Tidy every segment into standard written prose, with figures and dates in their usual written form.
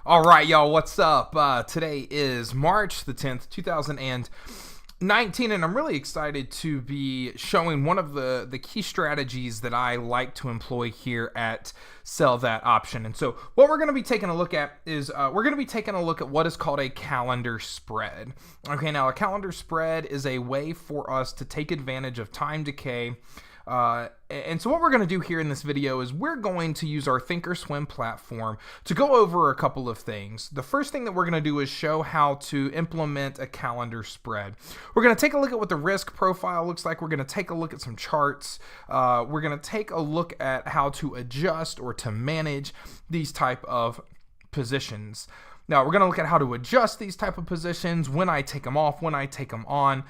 All right, y'all, what's up? Today is March the 10th, 2019, and I'm really excited to be showing one of the key strategies that I like to employ here at Sell That Option. And so what we're going to be taking a look at is we're going to be taking a look at what is called a calendar spread. Okay, now a calendar spread is a way for us to take advantage of time decay. And so what we're going to do here in this video is we're going to use our THINKORSWIM platform to go over a couple of things. The first thing that we're going to do is show how to implement a calendar spread. We're going to take a look at what the risk profile looks like. We're going to take a look at some charts. We're going to take a look at how to adjust or to manage these type of positions. Now we're going to look at how to adjust these type of positions, when I take them off, when I take them on.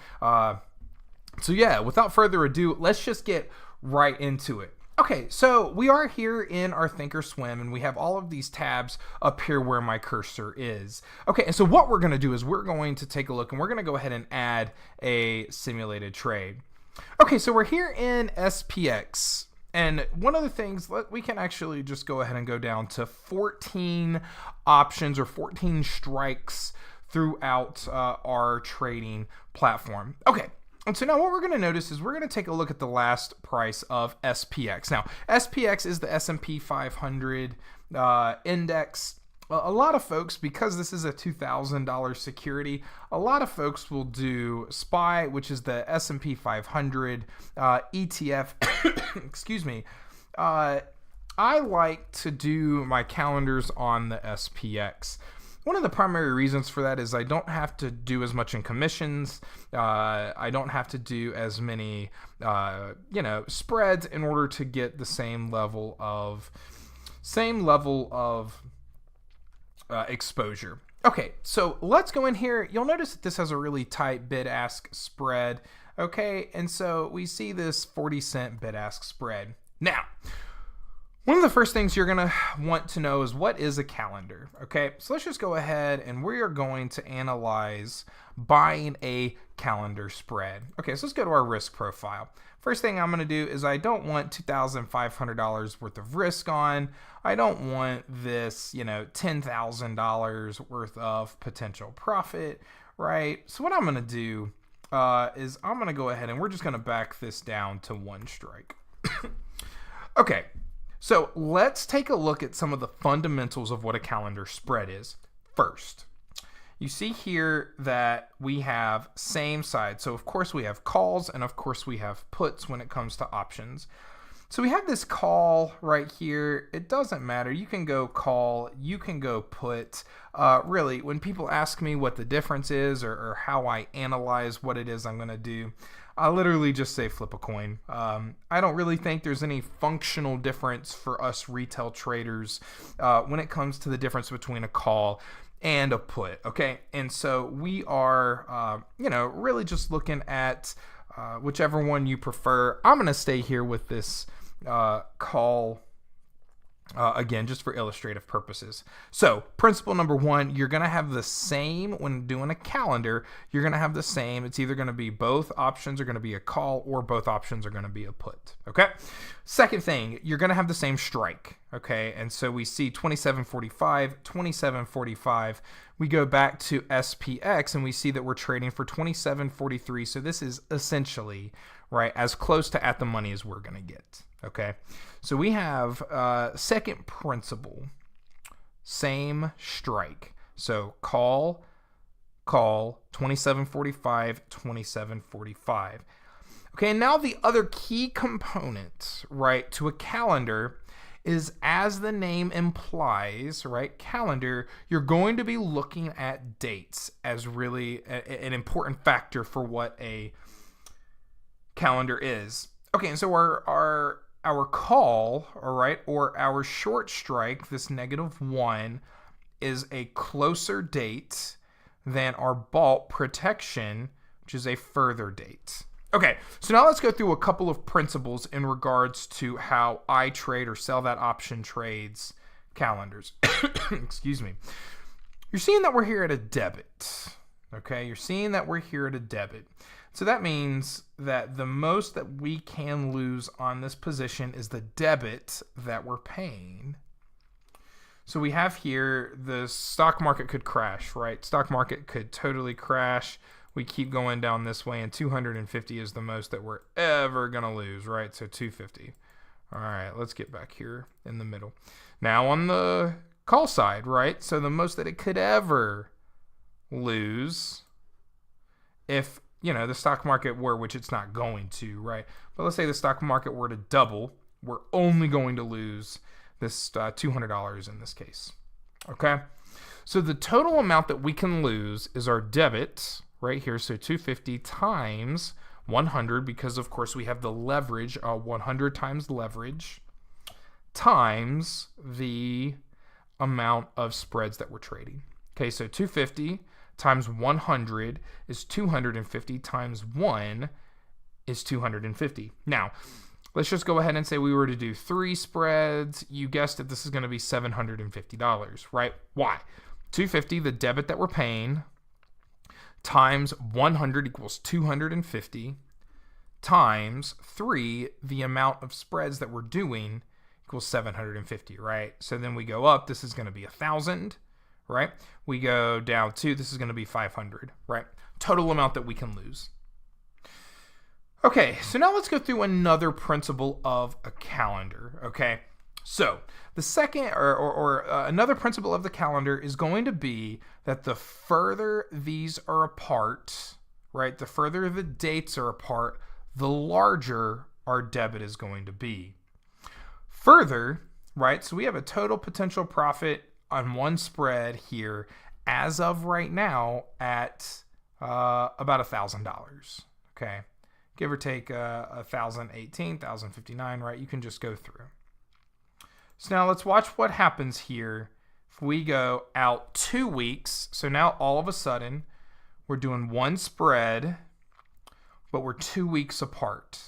So yeah, without further ado, let's just get right into it. Okay, so we are here in our THINKORSWIM, and we have all of these tabs up here where my cursor is. Okay, and so what we're going to do is we're going to take a look, and we're going to go ahead and add a simulated trade. Okay, so we're here in SPX, and one of the things, we can actually just go ahead and go down to 14 options or 14 strikes throughout our trading platform. Okay. And so now what we're going to notice is we're going to take a look at the last price of SPX. Now, SPX is the S&P 500 index. A lot of folks, because this is a $2,000 security, a lot of folks will do SPY, which is the S&P 500 ETF. Excuse me. I like to do my calendars on the SPX. One of the primary reasons for that is I don't have to do as much in commissions. I don't have to do as many, spreads in order to get the same level of exposure. Okay, so let's go in here. You'll notice that this has a really tight bid-ask spread. Okay, and so we see this 40-cent bid-ask spread. Now, one of the first things you're going to want to know is what is a calendar. Okay, so let's just go ahead and we are going to analyze buying a calendar spread. Okay, so let's go to our risk profile. First thing I'm going to do is I don't want $2,500 worth of risk on. I don't want this, $10,000 worth of potential profit, right? So what I'm going to do is I'm going to go ahead and we're just going to back this down to one strike. Okay. So let's take a look at some of the fundamentals of what a calendar spread is. First, you see here that we have same side. So of course we have calls and of course we have puts when it comes to options. So we have this call right here. It doesn't matter. You can go call, you can go put. Really, when people ask me what the difference is or how I analyze what it is I'm going to do, I literally just say flip a coin. I don't really think there's any functional difference for us retail traders when it comes to the difference between a call and a put. Okay, and so we are, really just looking at whichever one you prefer. I'm going to stay here with this call. Again, just for illustrative purposes. So principle number one, you're going to have the same when doing a calendar. You're going to have the same. It's either going to be both options are going to be a call or both options are going to be a put. Okay. Second thing, you're going to have the same strike. Okay. And so we see 27.45, 27.45. We go back to SPX and we see that we're trading for 27.43. So this is essentially right as close to at the money as we're going to get. Okay, so we have second principle, same strike. So call, 27.45, 27.45. Okay, and now the other key component, right, to a calendar is, as the name implies, right, calendar, you're going to be looking at dates as really an important factor for what a calendar is. Okay, and so our call, all right, or our short strike, this -1, is a closer date than our bought protection, which is a further date. Okay, so now let's go through a couple of principles in regards to how I trade or sell that option trades calendars. Excuse me. You're seeing that we're here at a debit. Okay, you're seeing that we're here at a debit. So that means that the most that we can lose on this position is the debit that we're paying. So we have here the stock market could crash, right? Stock market could totally crash. We keep going down this way, and 250 is the most that we're ever going to lose, right? So 250. All right, let's get back here in the middle. Now on the call side, right? So the most that it could ever lose if, you know, the stock market were, which it's not going to, right? But let's say the stock market were to double, we're only going to lose this $200 in this case, okay? So the total amount that we can lose is our debit right here, so 250 times 100, because of course we have the leverage, 100 times leverage, times the amount of spreads that we're trading. Okay, so 250 times 100 is 250 times 1 is 250. Now, let's just go ahead and say we were to do 3 spreads. You guessed it, this is going to be $750, right? Why? 250, the debit that we're paying, times 100 equals 250, times 3, the amount of spreads that we're doing equals 750, right? So then we go up, this is going to be 1,000, right? We go down 2, this is going to be 500, right? Total amount that we can lose. Okay, so now let's go through another principle of a calendar, okay? So the second or another principle of the calendar is going to be that the further these are apart, right, the further the dates are apart, the larger our debit is going to be. Further, right, so we have a total potential profit on one spread here as of right now at about $1,000, okay? Give or take 1,018, 1,059, right? You can just go through. So now let's watch what happens here if we go out 2 weeks. So now all of a sudden we're doing one spread, but we're 2 weeks apart.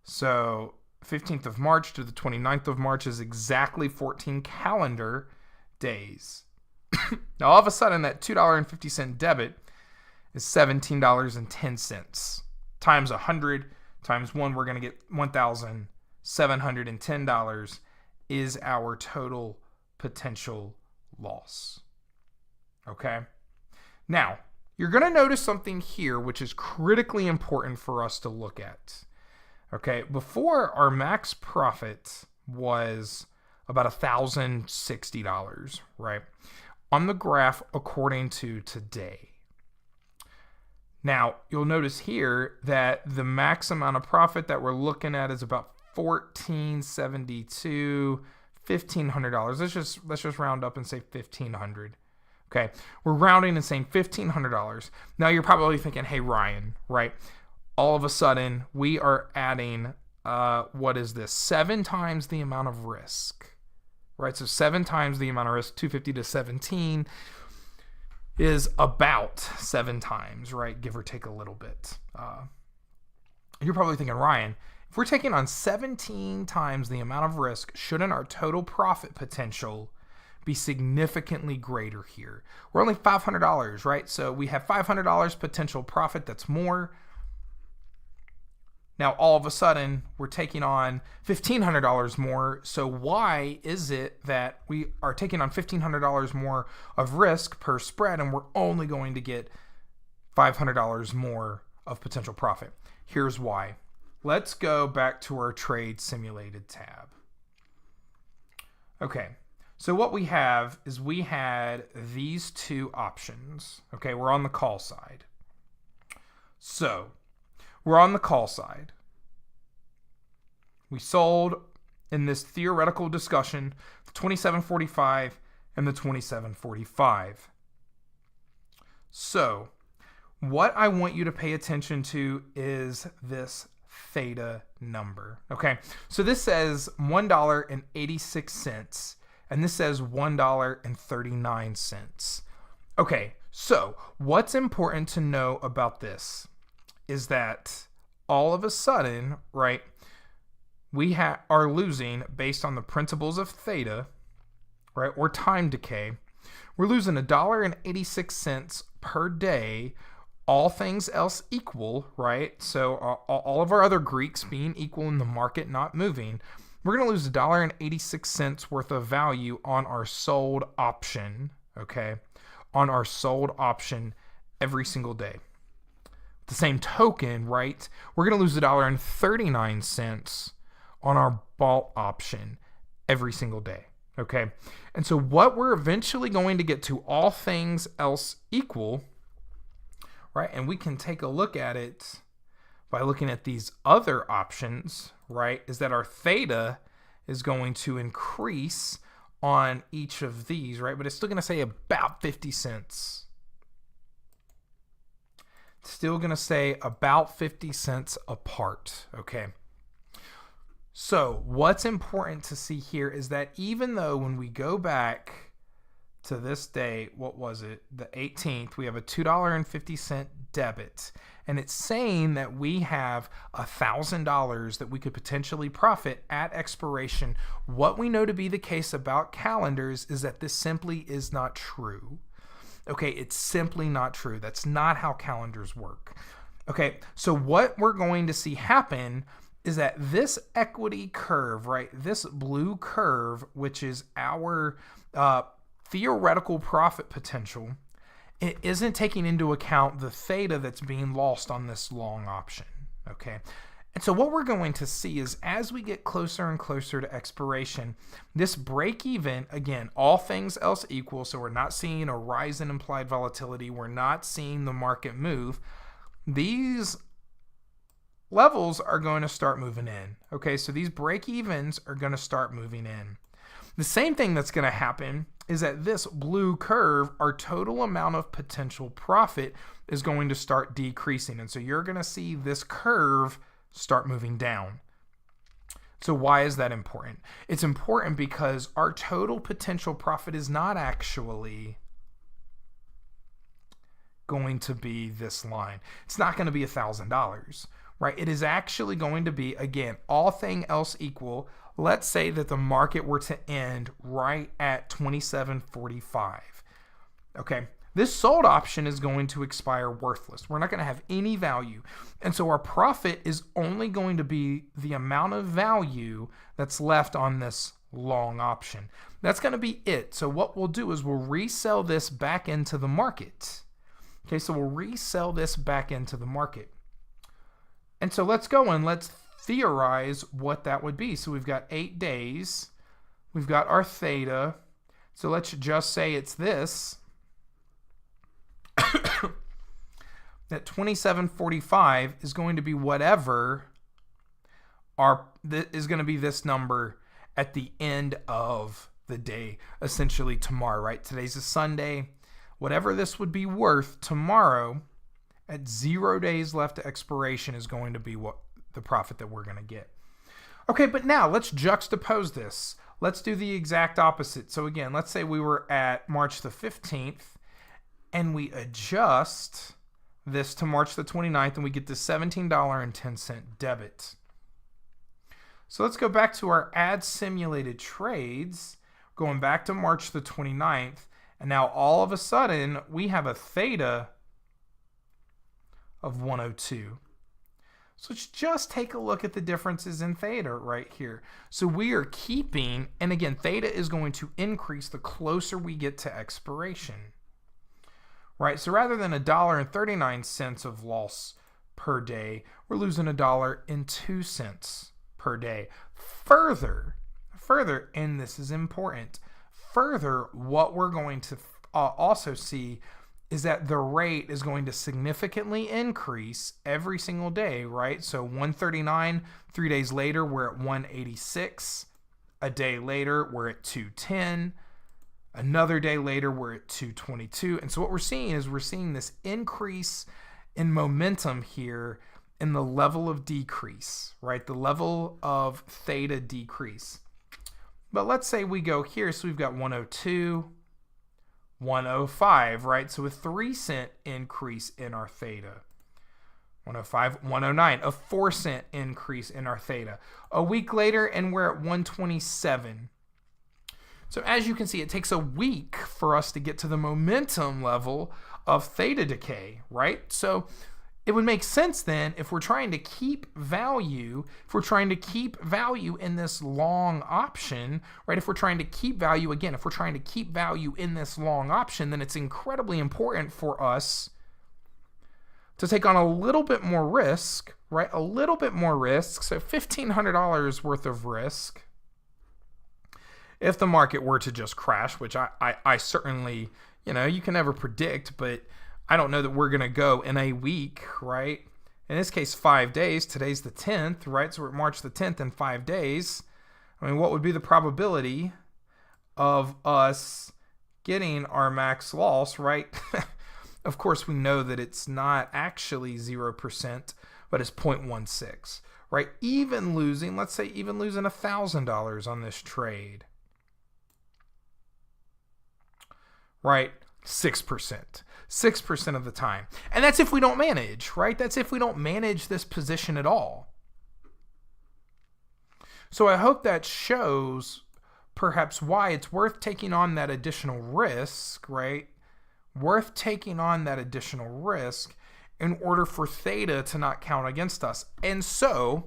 So 15th of March to the 29th of March is exactly 14 calendar days. Now all of a sudden that $2.50 debit is $17.10. Times 100 times 1, we're going to get $1,710 is our total potential loss. Okay? Now, you're going to notice something here which is critically important for us to look at. Okay? Before, our max profit was about $1,060, right? On the graph according to today. Now, you'll notice here that the max amount of profit that we're looking at is about $1,472, $1,500. Let's just round up and say $1,500. Okay, we're rounding and saying $1,500. Now you're probably thinking, hey, Ryan, right? All of a sudden, we are adding, what is this? 7 times the amount of risk, right? So 7 times the amount of risk, 250 to 17. Is about 7 times, right? Give or take a little bit. You're probably thinking, Ryan, if we're taking on 17 times the amount of risk, shouldn't our total profit potential be significantly greater here? We're only $500, right? So we have $500 potential profit that's more. Now, all of a sudden, we're taking on $1,500 more. So why is it that we are taking on $1,500 more of risk per spread and we're only going to get $500 more of potential profit? Here's why. Let's go back to our trade simulated tab. Okay, so what we have is we had these 2 options. Okay, we're on the call side. So we're on the call side. We sold in this theoretical discussion the 2745 and the 2745. So what I want you to pay attention to is this theta number. Okay, so this says $1.86 and this says $1.39. Okay, so what's important to know about this is that all of a sudden, right, we are losing, based on the principles of theta, right, or time decay, we're losing $1.86 per day, all things else equal, right? So all of our other Greeks being equal in the market not moving, we're going to lose $1.86 worth of value on our sold option, okay? On our sold option every single day. The same token, right? We're going to lose $1.39 on our bought option every single day, okay? And so what we're eventually going to get to, all things else equal, right? And we can take a look at it by looking at these other options, right? Is that our theta is going to increase on each of these, right? But it's still going to say about 50 cents. Still going to say about 50 cents apart, okay? So what's important to see here is that even though when we go back to this day, what was it? The 18th, we have a $2.50 debit, and it's saying that we have $1,000 that we could potentially profit at expiration. What we know to be the case about calendars is that this simply is not true. Okay, it's simply not true. That's not how calendars work. Okay, so what we're going to see happen is that this equity curve, right, this blue curve, which is our theoretical profit potential, it isn't taking into account the theta that's being lost on this long option, okay? And so what we're going to see is as we get closer and closer to expiration, this break even, again, all things else equal, so we're not seeing a rise in implied volatility, we're not seeing the market move, these levels are going to start moving in, okay? So these break evens are going to start moving in. The same thing that's going to happen is that this blue curve, our total amount of potential profit is going to start decreasing. And so you're going to see this curve start moving down. So why is that important? It's important because our total potential profit is not actually going to be this line. It's not going to be $1,000, right? It is actually going to be, again, all thing else equal. Let's say that the market were to end right at 27.45. Okay, this sold option is going to expire worthless. We're not going to have any value. And so our profit is only going to be the amount of value that's left on this long option. That's going to be it. So what we'll do is we'll resell this back into the market. Okay, so we'll resell this back into the market. And so let's go and let's theorize what that would be. So we've got 8 days. We've got our theta. So let's just say it's this. That 27.45 is going to be whatever is going to be this number at the end of the day, essentially tomorrow, right? Today's a Sunday. Whatever this would be worth tomorrow at 0 days left to expiration is going to be what the profit that we're going to get. Okay, but now let's juxtapose this. Let's do the exact opposite. So again, let's say we were at March the 15th and we adjust this to March the 29th and we get the $17.10 debit. So let's go back to our add simulated trades, going back to March the 29th, and now all of a sudden we have a theta of 102. So let's just take a look at the differences in theta right here. So we are keeping, and again, theta is going to increase the closer we get to expiration, right? So rather than $1.39 of loss per day, we're losing $1.02 per day. Further, and this is important, further, what we're going to also see is that the rate is going to significantly increase every single day, right? So 139, 3 days later, we're at 186. A day later, we're at 210. Another day later, we're at 222. And so what we're seeing is we're seeing this increase in momentum here in the level of decrease, right? The level of theta decrease. But let's say we go here, so we've got 102, 105, right? So a 3-cent increase in our theta. 105, 109, a 4-cent increase in our theta. A week later, and we're at 127. So as you can see, it takes a week for us to get to the momentum level of theta decay, right? So it would make sense then if we're trying to keep value, in this long option, right? If we're trying to keep value, again, if we're trying to keep value in this long option, then it's incredibly important for us to take on a little bit more risk, right? A little bit more risk, so $1,500 worth of risk. If the market were to just crash, which I certainly, you can never predict, but I don't know that we're going to go in a week, right? In this case, 5 days. Today's the 10th, right? So we're March the 10th in 5 days. I mean, what would be the probability of us getting our max loss, right? Of course, we know that it's not actually 0%, but it's 0.16, right? Even losing, let's say even losing $1,000 on this trade, right? 6% of the time. And that's if we don't manage, right? That's if we don't manage this position at all. So I hope that shows perhaps why it's worth taking on that additional risk, right? Worth taking on that additional risk in order for theta to not count against us. And so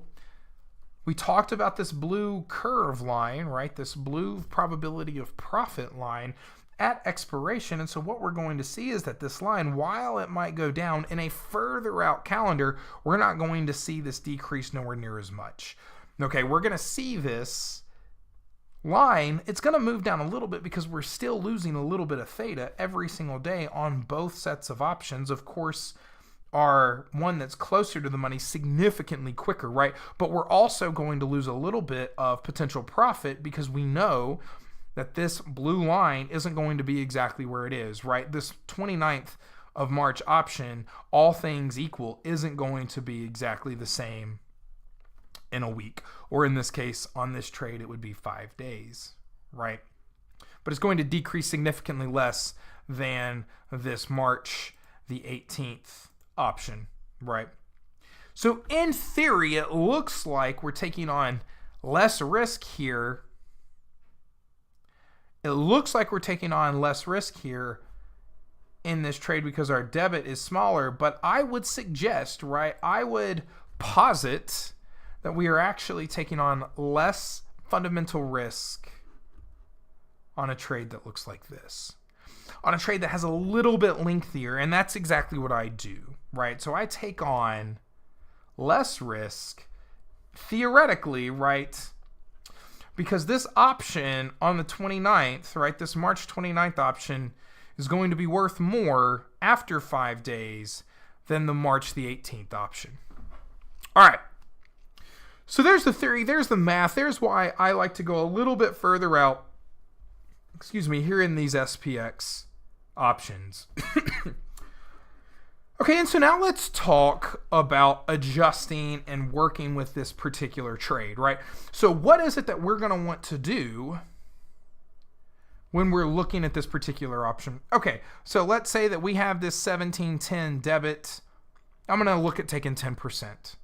we talked about this blue curve line, right? This blue probability of profit line at expiration. And so what we're going to see is that this line, while it might go down in a further out calendar, we're not going to see this decrease nowhere near as much. Okay, we're going to see this line, it's going to move down a little bit because we're still losing a little bit of theta every single day on both sets of options. Of course, our one that's closer to the money significantly quicker, right? But we're also going to lose a little bit of potential profit because we know that this blue line isn't going to be exactly where it is, right? This 29th of March option, all things equal, isn't going to be exactly the same in a week. Or in this case, on this trade, it would be 5 days, right? But it's going to decrease significantly less than this March the 18th option, right? So in theory, it looks like we're taking on less risk here. It looks like we're taking on less risk here in this trade because our debit is smaller, but I would suggest, right, I would posit that we are actually taking on less fundamental risk on a trade that looks like this. On a trade that has a little bit lengthier, and that's exactly what I do, right? So I take on less risk, theoretically, right? Because this option on the 29th, right, this March 29th option is going to be worth more after 5 days than the March the 18th option. All right. So there's the theory, there's the math, there's why I like to go a little bit further out, here in these SPX options. Okay, and so now let's talk about adjusting and working with this particular trade, right? So what is it that we're going to want to do when we're looking at this particular option? Okay, so let's say that we have this 1710 debit. I'm going to look at taking 10%.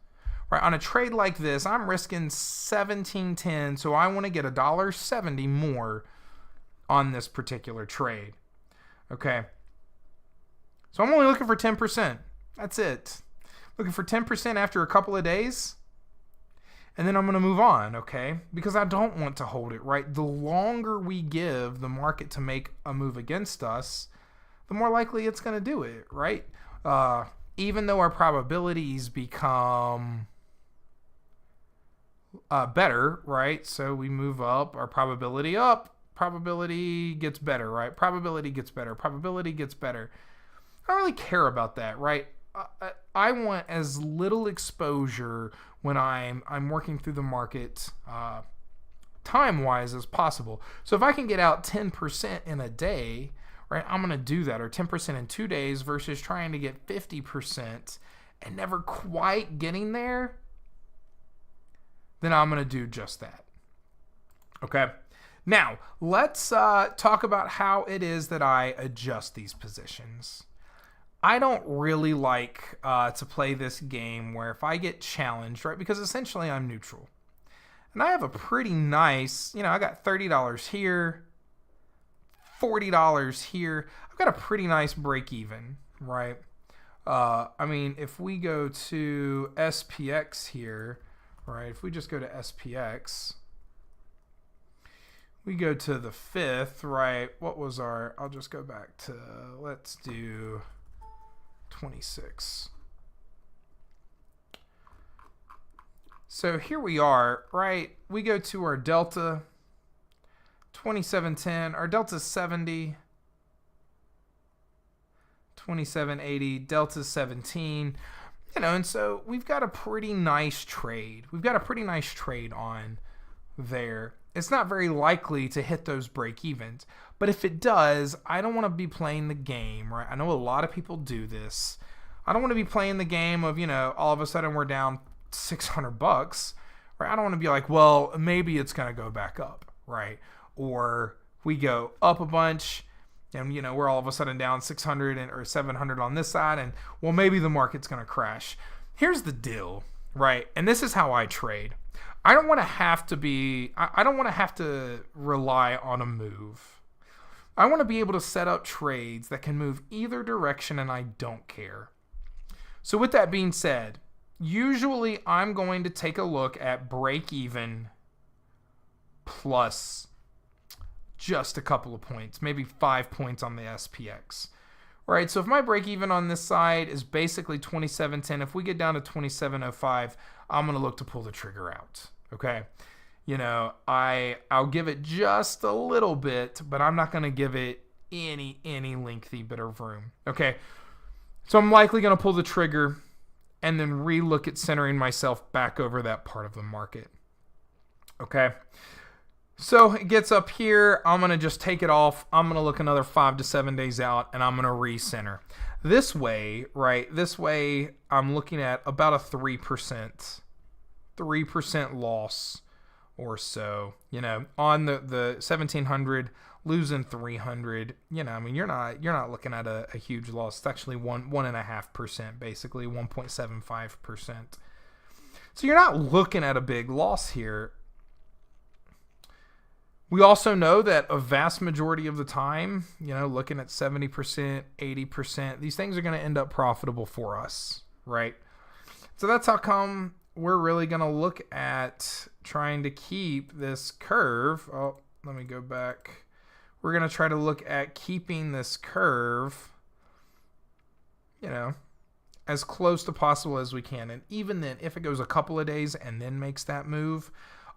Right, on a trade like this, I'm risking 1710, so I want to get $1.70 more on this particular trade. Okay. So I'm only looking for 10%. That's it. Looking for 10% after a couple of days. And then I'm going to move on, okay? Because I don't want to hold it, right? The longer we give the market to make a move against us, the more likely it's going to do it, right? Even though our probabilities become better, right? So we move up, our probability up, probability gets better, right? Probability gets better, probability gets better. I don't really care about that, right? I want as little exposure when I'm working through the market time-wise as possible. So if I can get out 10% in a day, right, I'm going to do that, or 10% in 2 days versus trying to get 50% and never quite getting there, then I'm going to do just that. Okay? Now, let's talk about how it is that I adjust these positions. I don't really like to play this game where if I get challenged, right, because essentially I'm neutral. And I have a pretty nice, I got $30 here, $40 here. I've got a pretty nice break even, right? I mean, if we go to SPX here, right? If we just go to SPX, we go to the 5th, right? What was our, I'll just go back to, let's do 26. So here we are, right? We go to our delta, 2710, our delta's 70, 2780, delta's 17, you know, and so we've got a pretty nice trade. We've got a pretty nice trade on there. It's not very likely to hit those break evens, but if it does, I don't want to be playing the game, right? I know a lot of people do this. I don't want to be playing the game of, you know, all of a sudden we're down $600, right? I don't want to be like, well, maybe it's going to go back up, right? Or we go up a bunch and, you know, we're all of a sudden down 600 or 700 on this side, and well, maybe the market's going to crash. Here's the deal, right? And this is how I trade. I don't want to have to rely on a move. I want to be able to set up trades that can move either direction, and I don't care. So with that being said, usually I'm going to take a look at break even plus just a couple of points, maybe 5 points on the SPX. All right, so if my break even on this side is basically 27.10, if we get down to 27.05, I'm going to look to pull the trigger out. Okay, you know, I'll give it just a little bit, but I'm not going to give it any lengthy bit of room. Okay, so I'm likely going to pull the trigger and then re-look at centering myself back over that part of the market. Okay, so it gets up here. I'm going to just take it off. I'm going to look another 5 to 7 days out, and I'm going to re-center. This way, right, this way I'm looking at about a 3% loss or so, you know, on the 1700, losing 300, you know, I mean, you're not looking at a huge loss. It's actually 1.5%, basically 1.75%. So you're not looking at a big loss here. We also know that a vast majority of the time, you know, looking at 70%, 80%, these things are going to end up profitable for us, right? So that's how come we're really going to look at trying to keep this curve. Oh, let me go back. We're going to try to look at keeping this curve, you know, as close to possible as we can. And even then, if it goes a couple of days and then makes that move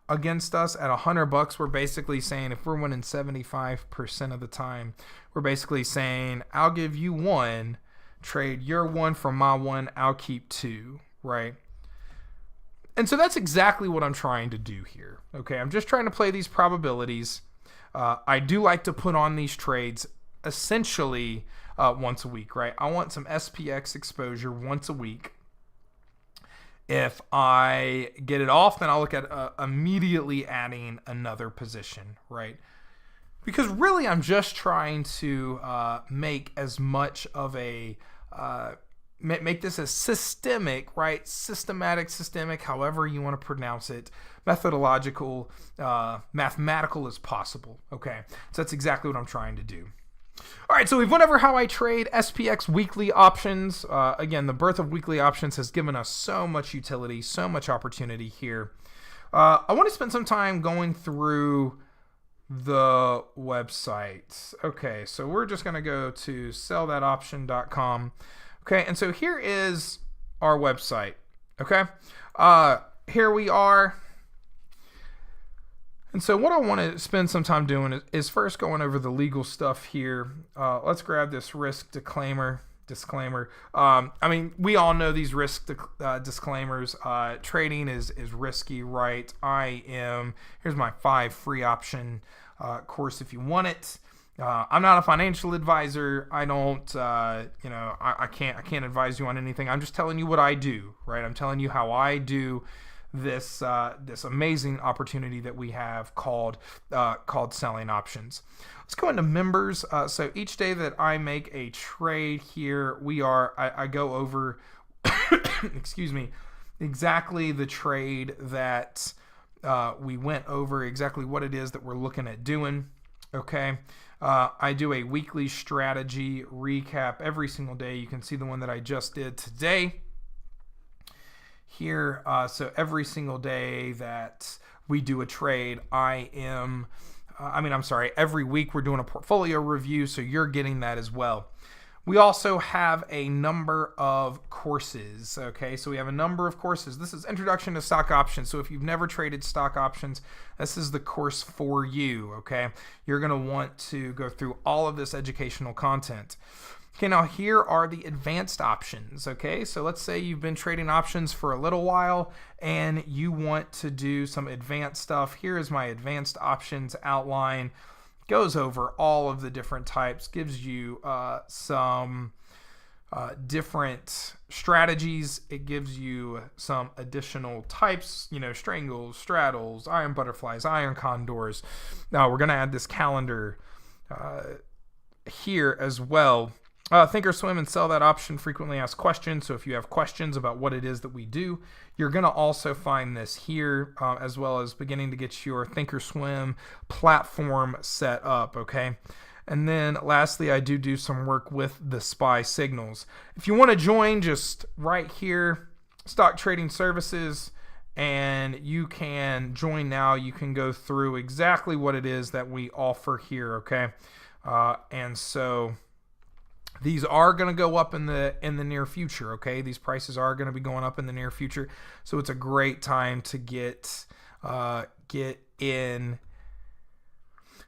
against us at $100, we're basically saying, if we're winning 75% of the time, we're basically saying, I'll give you one, trade your one for my one, I'll keep two, right? And so that's exactly what I'm trying to do here. Okay, I'm just trying to play these probabilities. I do like to put on these trades essentially once a week, right? I want some SPX exposure once a week. If I get it off, then I'll look at immediately adding another position, right? Because really I'm just trying to make as much of a make this as systemic, right? Systematic, however you want to pronounce it, methodological, mathematical as possible. Okay, so that's exactly what I'm trying to do. All right, so we've went over how I trade SPX weekly options. Again, the birth of weekly options has given us so much utility, so much opportunity here. I want to spend some time going through the website. Okay, so we're just going to go to sellthatoption.com. Okay, and so here is our website. Okay, here we are. And so what I want to spend some time doing is first going over the legal stuff here. Let's grab this risk disclaimer. I mean, we all know these risk disclaimers. Trading is risky, right? Here's my 5 free option course if you want it. I'm not a financial advisor. I don't, I can't advise you on anything. I'm just telling you what I do, right? I'm telling you how I do this amazing opportunity that we have called selling options. Let's go into members. So each day that I make a trade here, I go over, excuse me, exactly the trade that we went over, exactly what it is that we're looking at doing. Okay. I do a weekly strategy recap every single day. You can see the one that I just did today here. So every single day that we do a trade, every week we're doing a portfolio review, so you're getting that as well. We also have a number of courses, okay? So we have a number of courses. This is Introduction to Stock Options. So if you've never traded stock options, this is the course for you, okay? You're going to want to go through all of this educational content. Okay, now here are the advanced options, okay? So let's say you've been trading options for a little while and you want to do some advanced stuff. Here is my advanced options outline. Goes over all of the different types, gives you some different strategies. It gives you some additional types, strangles, straddles, iron butterflies, iron condors. Now we're going to add this calendar here as well. Thinkorswim and Sell That Option frequently ask questions. So if you have questions about what it is that we do, you're going to also find this here, as well as beginning to get your Thinkorswim platform set up, okay? And then lastly, I do some work with the SPY signals. If you want to join, just right here, Stock Trading Services, and you can join now. You can go through exactly what it is that we offer here, okay? And so these are going to go up in the near future, okay? These prices are going to be going up in the near future, so it's a great time to get in.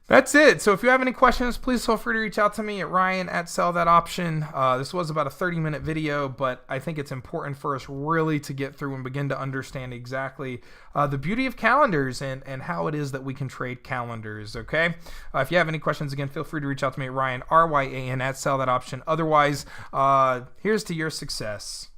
That's it. So if you have any questions, please feel free to reach out to me at Ryan@SellThatOption. This was about a 30-minute video, but I think it's important for us really to get through and begin to understand exactly the beauty of calendars and how it is that we can trade calendars, okay? If you have any questions, again, feel free to reach out to me at Ryan, RYAN, @SellThatOption. Otherwise, here's to your success.